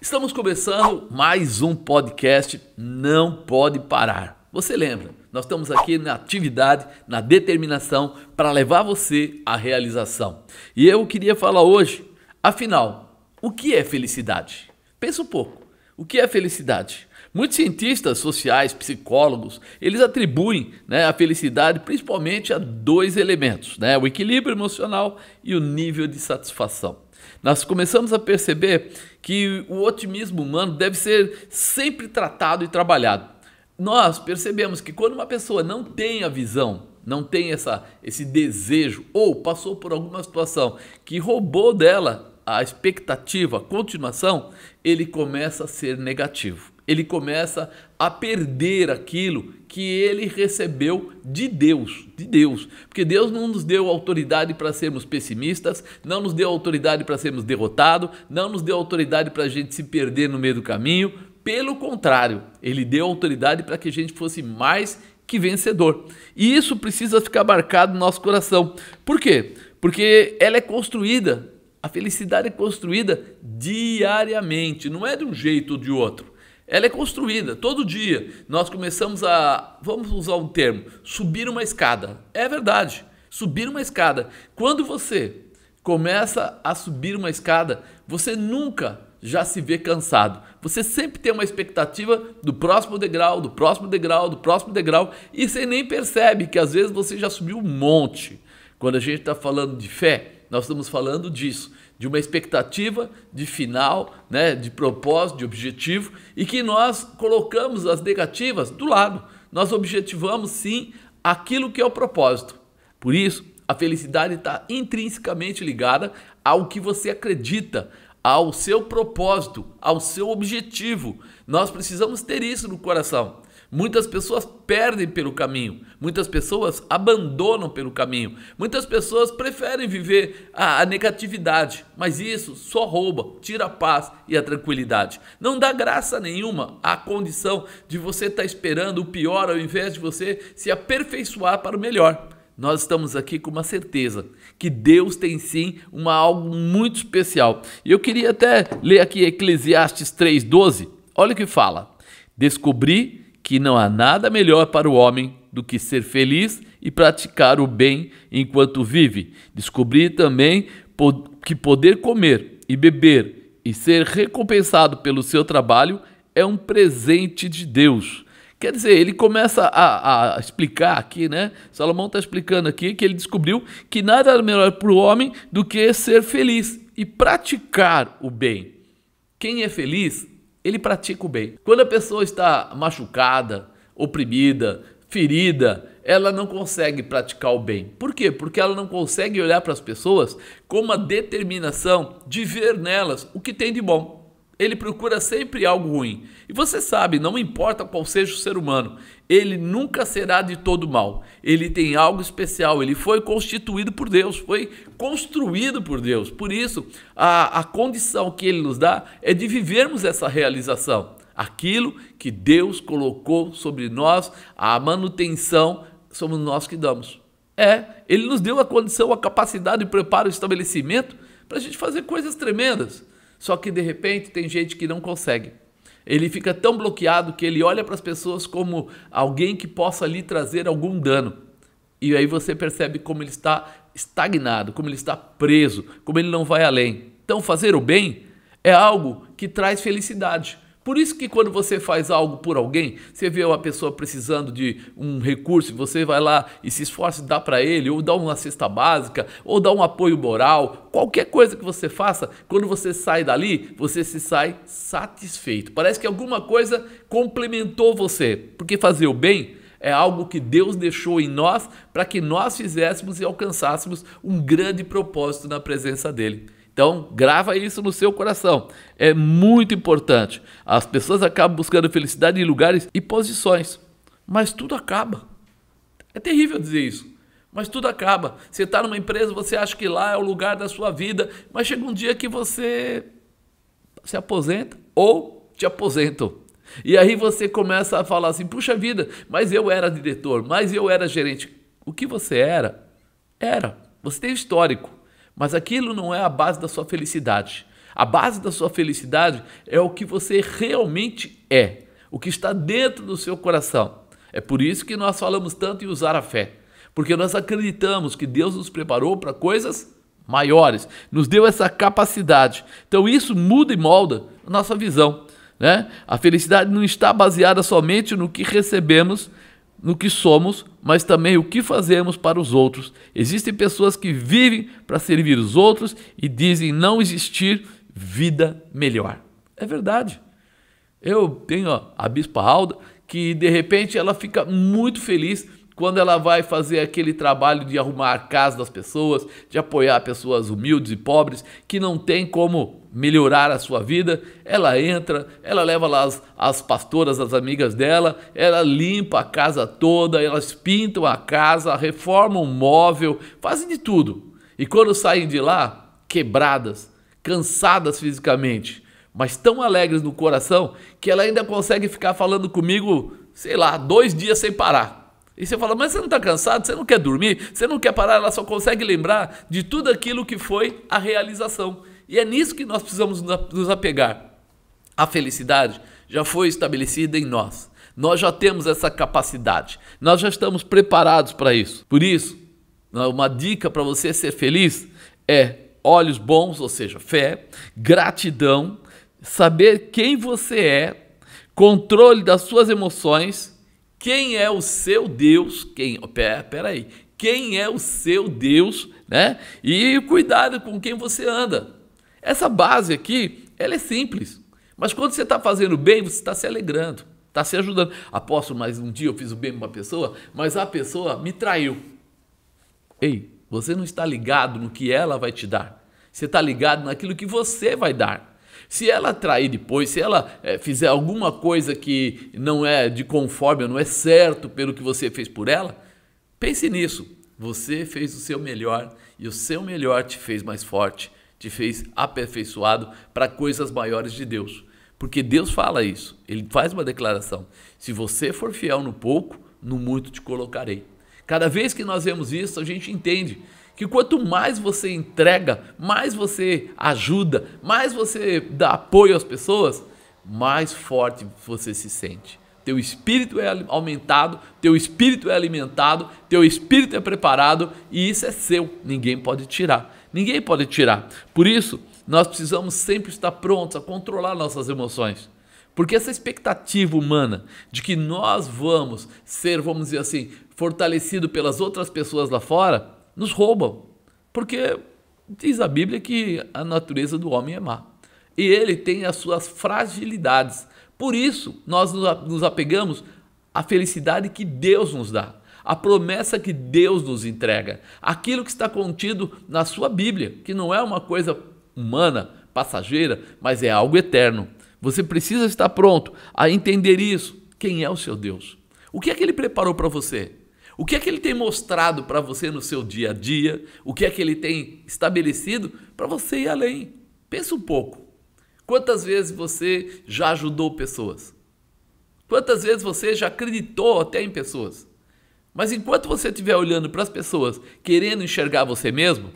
Estamos começando mais um podcast Não Pode Parar. Você lembra, nós estamos aqui na atividade, na determinação para levar você à realização. E eu queria falar hoje, afinal, o que é felicidade? Pensa um pouco, o que é felicidade? Muitos cientistas sociais, psicólogos, eles atribuem a felicidade principalmente a dois elementos, o equilíbrio emocional e o nível de satisfação. Nós começamos a perceber que o otimismo humano deve ser sempre tratado e trabalhado. Nós percebemos que quando uma pessoa não tem a visão, não tem esse desejo ou passou por alguma situação que roubou dela a expectativa, a continuação, ele começa a ser negativo. Ele começa a perder aquilo que ele recebeu de Deus, porque Deus não nos deu autoridade para sermos pessimistas, não nos deu autoridade para sermos derrotados, não nos deu autoridade para a gente se perder no meio do caminho, pelo contrário, Ele deu autoridade para que a gente fosse mais que vencedor. E isso precisa ficar marcado no nosso coração. Por quê? Porque ela é construída, a felicidade é construída diariamente, não é de um jeito ou de outro. Ela é construída todo dia. Nós começamos vamos usar um termo, subir uma escada. É verdade, subir uma escada. Quando você começa a subir uma escada, você nunca já se vê cansado. Você sempre tem uma expectativa do próximo degrau, do próximo degrau, do próximo degrau, e você nem percebe que às vezes você já subiu um monte. Quando a gente está falando de fé, nós estamos falando disso, de uma expectativa de final, de propósito, de objetivo, e que nós colocamos as negativas do lado. Nós objetivamos sim aquilo que é o propósito. Por isso, a felicidade está intrinsecamente ligada ao que você acredita, ao seu propósito, ao seu objetivo. Nós precisamos ter isso no coração. Muitas pessoas perdem pelo caminho, muitas pessoas abandonam pelo caminho, muitas pessoas preferem viver a negatividade, mas isso só rouba, tira a paz e a tranquilidade. Não dá graça nenhuma à condição de você estar esperando o pior ao invés de você se aperfeiçoar para o melhor. Nós estamos aqui com uma certeza que Deus tem sim algo muito especial. E eu queria até ler aqui Eclesiastes 3:12, olha o que fala: descobri que não há nada melhor para o homem do que ser feliz e praticar o bem enquanto vive. Descobri também que poder comer e beber e ser recompensado pelo seu trabalho é um presente de Deus. Quer dizer, ele começa a explicar aqui, Salomão está explicando aqui que ele descobriu que nada era melhor para o homem do que ser feliz e praticar o bem. Quem é feliz, ele pratica o bem. Quando a pessoa está machucada, oprimida, ferida, ela não consegue praticar o bem. Por quê? Porque ela não consegue olhar para as pessoas com uma determinação de ver nelas o que tem de bom. Ele procura sempre algo ruim. E você sabe, não importa qual seja o ser humano, ele nunca será de todo mal. Ele tem algo especial, ele foi constituído por Deus, foi construído por Deus. Por isso, a condição que ele nos dá é de vivermos essa realização. Aquilo que Deus colocou sobre nós, a manutenção, somos nós que damos. Ele nos deu a condição, a capacidade, o preparo, o estabelecimento para a gente fazer coisas tremendas. Só que de repente tem gente que não consegue. Ele fica tão bloqueado que ele olha para as pessoas como alguém que possa lhe trazer algum dano. E aí você percebe como ele está estagnado, como ele está preso, como ele não vai além. Então fazer o bem é algo que traz felicidade. Por isso que quando você faz algo por alguém, você vê uma pessoa precisando de um recurso, você vai lá e se esforça e dá para ele, ou dá uma cesta básica, ou dá um apoio moral, qualquer coisa que você faça, quando você sai dali, você se sai satisfeito. Parece que alguma coisa complementou você, porque fazer o bem é algo que Deus deixou em nós para que nós fizéssemos e alcançássemos um grande propósito na presença dele. Então, grava isso no seu coração. É muito importante. As pessoas acabam buscando felicidade em lugares e posições. Mas tudo acaba. É terrível dizer isso. Mas tudo acaba. Você está numa empresa, você acha que lá é o lugar da sua vida, mas chega um dia que você se aposenta ou te aposentam. E aí você começa a falar assim, puxa vida, mas eu era diretor, mas eu era gerente. O que você era, você tem histórico. Mas aquilo não é a base da sua felicidade. A base da sua felicidade é o que você realmente é, o que está dentro do seu coração. É por isso que nós falamos tanto em usar a fé, porque nós acreditamos que Deus nos preparou para coisas maiores, nos deu essa capacidade. Então isso muda e molda a nossa visão, né? A felicidade não está baseada somente no que recebemos, no que somos, mas também o que fazemos para os outros. Existem pessoas que vivem para servir os outros e dizem não existir vida melhor. É verdade. Eu tenho a Bispa Alda, que de repente ela fica muito feliz quando ela vai fazer aquele trabalho de arrumar a casa das pessoas, de apoiar pessoas humildes e pobres, que não tem como melhorar a sua vida. Ela entra, ela leva lá as pastoras, as amigas dela, ela limpa a casa toda, elas pintam a casa, reformam o móvel, fazem de tudo. E quando saem de lá, quebradas, cansadas fisicamente, mas tão alegres no coração, que ela ainda consegue ficar falando comigo, sei lá, 2 dias sem parar. E você fala, mas você não está cansado? Você não quer dormir? Você não quer parar? Ela só consegue lembrar de tudo aquilo que foi a realização. E é nisso que nós precisamos nos apegar. A felicidade já foi estabelecida em nós. Nós já temos essa capacidade. Nós já estamos preparados para isso. Por isso, uma dica para você ser feliz é olhos bons, ou seja, fé, gratidão, saber quem você é, controle das suas emoções. Quem é o seu Deus? Quem é o seu Deus, né? E cuidado com quem você anda. Essa base aqui, ela é simples. Mas quando você está fazendo bem, você está se alegrando, está se ajudando. Apóstolo, mas um dia eu fiz o bem para uma pessoa, mas a pessoa me traiu. Ei, você não está ligado no que ela vai te dar. Você está ligado naquilo que você vai dar. Se ela trair depois, se ela fizer alguma coisa que não é de conforme, não é certo pelo que você fez por ela, pense nisso. Você fez o seu melhor e o seu melhor te fez mais forte, te fez aperfeiçoado para coisas maiores de Deus. Porque Deus fala isso, Ele faz uma declaração. Se você for fiel no pouco, no muito te colocarei. Cada vez que nós vemos isso, a gente entende que quanto mais você entrega, mais você ajuda, mais você dá apoio às pessoas, mais forte você se sente. Teu espírito é aumentado, teu espírito é alimentado, teu espírito é preparado e isso é seu, ninguém pode tirar. Ninguém pode tirar. Por isso, nós precisamos sempre estar prontos a controlar nossas emoções. Porque essa expectativa humana de que nós vamos ser, vamos dizer assim, fortalecidos pelas outras pessoas lá fora, nos roubam, porque diz a Bíblia que a natureza do homem é má e ele tem as suas fragilidades. Por isso nós nos apegamos à felicidade que Deus nos dá, à promessa que Deus nos entrega, aquilo que está contido na sua Bíblia, que não é uma coisa humana, passageira, mas é algo eterno. Você precisa estar pronto a entender isso. Quem é o seu Deus? O que é que Ele preparou para você? O que é que Ele tem mostrado para você no seu dia a dia? O que é que Ele tem estabelecido para você ir além? Pensa um pouco. Quantas vezes você já ajudou pessoas? Quantas vezes você já acreditou até em pessoas? Mas enquanto você estiver olhando para as pessoas, querendo enxergar você mesmo,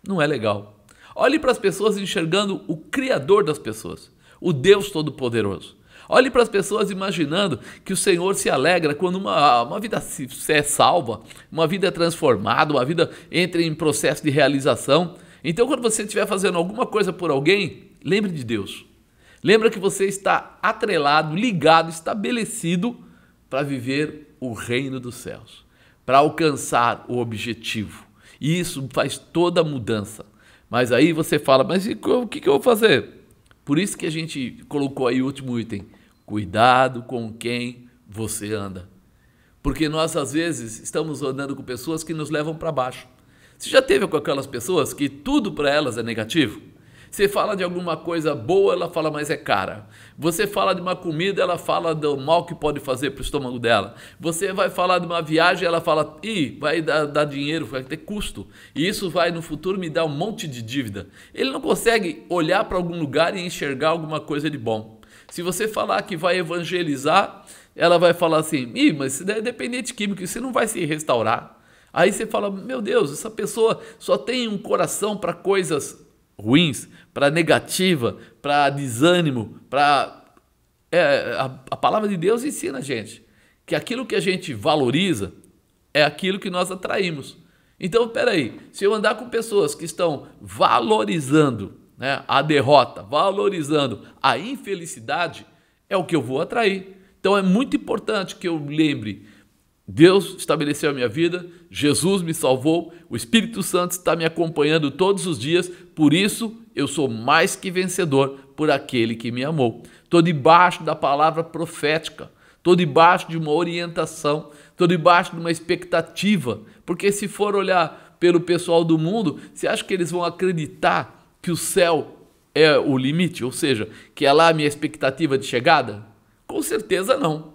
não é legal. Olhe para as pessoas enxergando o Criador das pessoas, o Deus Todo-Poderoso. Olhe para as pessoas imaginando que o Senhor se alegra quando uma vida é salva, uma vida é transformada, uma vida entra em processo de realização. Então, quando você estiver fazendo alguma coisa por alguém, lembre de Deus. Lembra que você está atrelado, ligado, estabelecido para viver o reino dos céus, para alcançar o objetivo. E isso faz toda a mudança. Mas aí você fala, mas o que eu vou fazer? Por isso que a gente colocou aí o último item. Cuidado com quem você anda. Porque nós, às vezes, estamos andando com pessoas que nos levam para baixo. Você já teve com aquelas pessoas que tudo para elas é negativo? Você fala de alguma coisa boa, ela fala, mas é cara. Você fala de uma comida, ela fala do mal que pode fazer para o estômago dela. Você vai falar de uma viagem, ela fala, vai dar dinheiro, vai ter custo. E isso vai no futuro me dar um monte de dívida. Ele não consegue olhar para algum lugar e enxergar alguma coisa de bom. Se você falar que vai evangelizar, ela vai falar assim, mas isso é dependente químico, você não vai se restaurar. Aí você fala, meu Deus, essa pessoa só tem um coração para coisas ruins, para negativa, para desânimo, para... a palavra de Deus ensina a gente que aquilo que a gente valoriza é aquilo que nós atraímos. Então, peraí, se eu andar com pessoas que estão valorizando, né, a derrota, valorizando a infelicidade, é o que eu vou atrair. Então é muito importante que eu lembre, Deus estabeleceu a minha vida, Jesus me salvou, o Espírito Santo está me acompanhando todos os dias, por isso eu sou mais que vencedor por aquele que me amou. Estou debaixo da palavra profética, estou debaixo de uma orientação, estou debaixo de uma expectativa, porque se for olhar pelo pessoal do mundo, você acha que eles vão acreditar que o céu é o limite, ou seja, que é lá a minha expectativa de chegada? Com certeza não.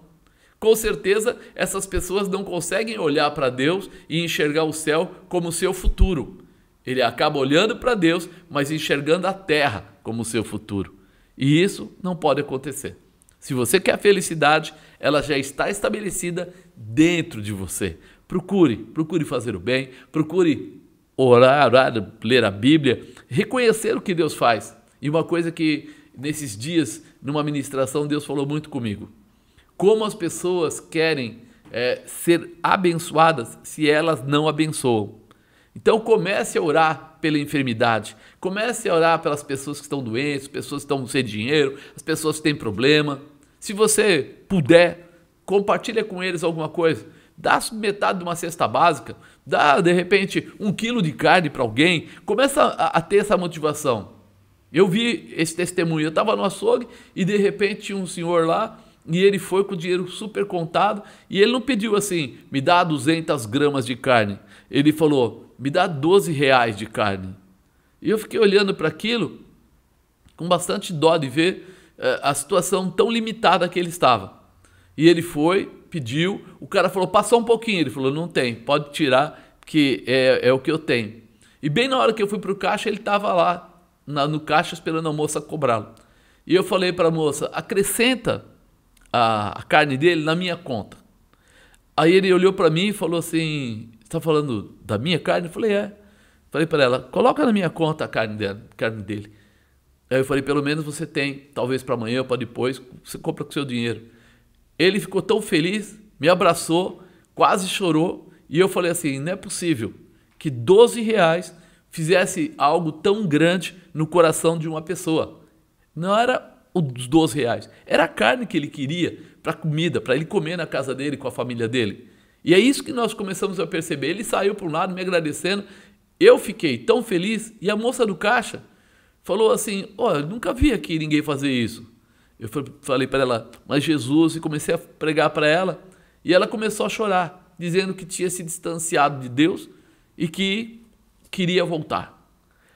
Com certeza essas pessoas não conseguem olhar para Deus e enxergar o céu como seu futuro. Ele acaba olhando para Deus, mas enxergando a terra como seu futuro. E isso não pode acontecer. Se você quer a felicidade, ela já está estabelecida dentro de você. Procure fazer o bem, procure orar, ler a Bíblia, reconhecer o que Deus faz. E uma coisa que nesses dias, numa ministração, Deus falou muito comigo. Como as pessoas querem ser abençoadas se elas não abençoam. Então comece a orar pela enfermidade, comece a orar pelas pessoas que estão doentes, pessoas que estão sem dinheiro, as pessoas que têm problema. Se você puder, compartilha com eles alguma coisa. Dá metade de uma cesta básica, dá de repente 1 quilo de carne para alguém, começa a ter essa motivação. Eu vi esse testemunho, eu estava no açougue e de repente tinha um senhor lá e ele foi com o dinheiro super contado e ele não pediu assim, me dá 200 gramas de carne. Ele falou, me dá 12 reais de carne. E eu fiquei olhando para aquilo com bastante dó de ver a situação tão limitada que ele estava. E ele foi, pediu, o cara falou, passou um pouquinho. Ele falou, não tem, pode tirar, que é o que eu tenho. E bem na hora que eu fui para o caixa, ele estava lá no caixa esperando a moça cobrá-lo. E eu falei para a moça, acrescenta a carne dele na minha conta. Aí ele olhou para mim e falou assim, você está falando da minha carne? Eu falei, é. Falei para ela, coloca na minha conta a carne dele. Aí eu falei, pelo menos você tem, talvez para amanhã ou para depois, você compra com o seu dinheiro. Ele ficou tão feliz, me abraçou, quase chorou, e eu falei assim, não é possível que 12 reais fizesse algo tão grande no coração de uma pessoa. Não era os 12 reais, era a carne que ele queria para comida, para ele comer na casa dele, com a família dele. E é isso que nós começamos a perceber. Ele saiu para um lado me agradecendo, eu fiquei tão feliz, e a moça do caixa falou assim, eu nunca vi aqui ninguém fazer isso. Eu falei para ela, mas Jesus, e comecei a pregar para ela, e ela começou a chorar, dizendo que tinha se distanciado de Deus e que queria voltar.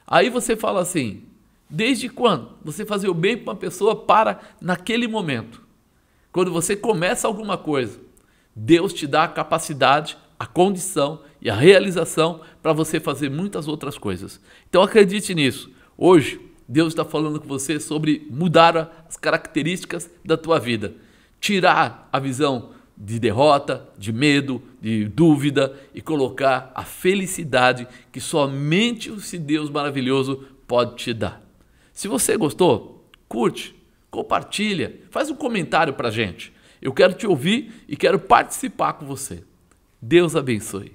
Aí você fala assim, desde quando você fazer o bem para uma pessoa para naquele momento? Quando você começa alguma coisa, Deus te dá a capacidade, a condição e a realização para você fazer muitas outras coisas. Então acredite nisso. Hoje, Deus está falando com você sobre mudar as características da tua vida. Tirar a visão de derrota, de medo, de dúvida e colocar a felicidade que somente esse Deus maravilhoso pode te dar. Se você gostou, curte, compartilha, faz um comentário para a gente. Eu quero te ouvir e quero participar com você. Deus abençoe.